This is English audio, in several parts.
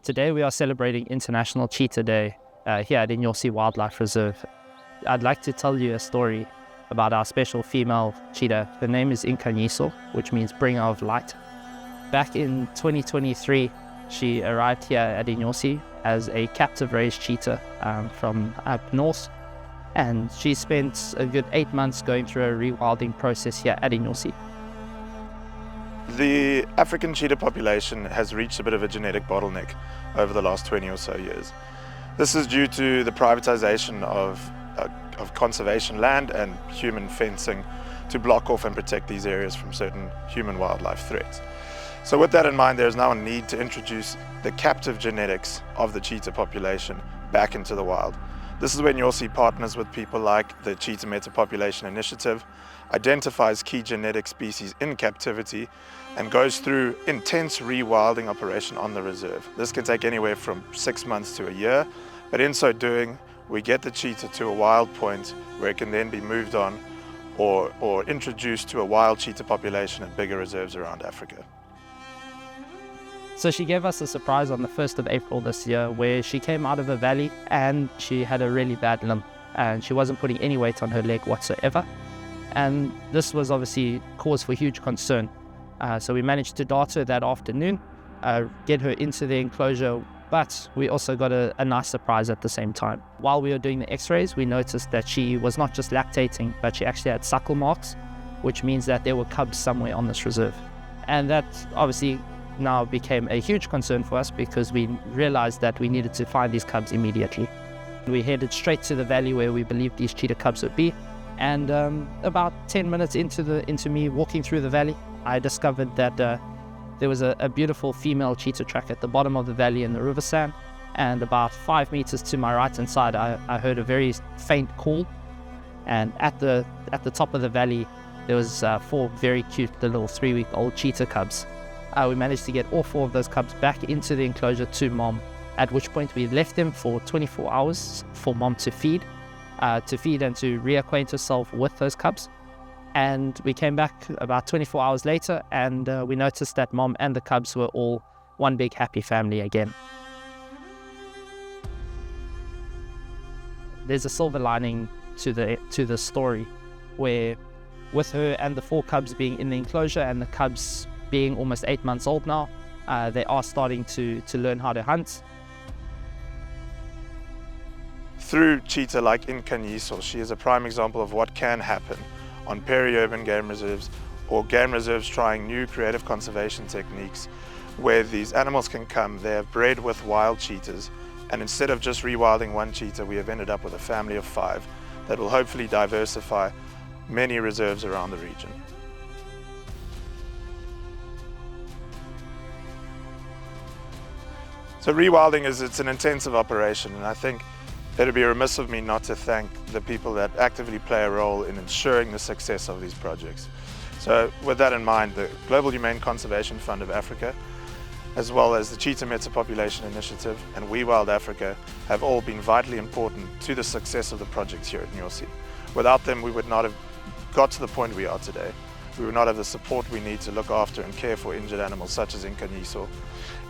Today we are celebrating International Cheetah Day here at Nkanyiso Wildlife Reserve. I'd like to tell you a story about our special female cheetah. Her name is Nkanyiso, which means bringer of light. Back in 2023, she arrived here at Nkanyiso as a captive raised cheetah from up north, and she spent a good 8 months going through a rewilding process here at Nkanyiso. The African cheetah population has reached a bit of a genetic bottleneck over the last 20 or so years. This is due to the privatization of conservation land and human fencing to block off and protect these areas from certain human wildlife threats. So with that in mind, there is now a need to introduce the captive genetics of the cheetah population back into the wild. This is when you'll see partners with people like the Cheetah Meta-Population Initiative, identifies key genetic species in captivity, and goes through intense rewilding operation on the reserve. This can take anywhere from 6 months to a year, but in so doing, we get the cheetah to a wild point where it can then be moved on or introduced to a wild cheetah population at bigger reserves around Africa. So she gave us a surprise on the 1st of April this year, where she came out of a valley and she had a really bad limp and she wasn't putting any weight on her leg whatsoever. And this was obviously cause for huge concern. So we managed to dart her that afternoon, get her into the enclosure, but we also got a nice surprise at the same time. While we were doing the x-rays, we noticed that she was not just lactating, but she actually had suckle marks, which means that there were cubs somewhere on this reserve. And that obviously now became a huge concern for us because we realized that we needed to find these cubs immediately. We headed straight to the valley where we believed these cheetah cubs would be, and about 10 minutes into me walking through the valley, I discovered that there was a beautiful female cheetah track at the bottom of the valley in the river sand, and about 5 meters to my right hand side I heard a very faint call, and at the top of the valley there was 4 very cute little 3-week-old cheetah cubs. We managed to get all 4 of those cubs back into the enclosure to mom, at which point we left them for 24 hours for mom to feed and to reacquaint herself with those cubs. And we came back about 24 hours later, and we noticed that mom and the cubs were all one big happy family again. There's a silver lining to the story, where with her and the 4 cubs being in the enclosure and the cubs being almost 8 months old now, they are starting to learn how to hunt. Through cheetah like Nkanyiso, she is a prime example of what can happen on peri-urban game reserves or game reserves trying new creative conservation techniques where these animals can come. They have bred with wild cheetahs, and instead of just rewilding one cheetah, we have ended up with a family of 5 that will hopefully diversify many reserves around the region. So rewilding it's an intensive operation, and I think it would be remiss of me not to thank the people that actively play a role in ensuring the success of these projects. So with that in mind, the Global Humane Conservation Fund of Africa, as well as the Cheetah Meta-Population Initiative and We Wild Africa, have all been vitally important to the success of the projects here at Nkanyiso. Without them, we would not have got to the point we are today. We would not have the support we need to look after and care for injured animals such as Nkanyiso.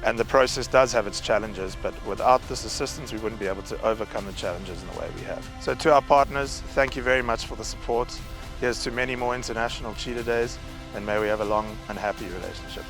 And the process does have its challenges, but without this assistance we wouldn't be able to overcome the challenges in the way we have. So to our partners, thank you very much for the support. Here's to many more International Cheetah Days, and may we have a long and happy relationship.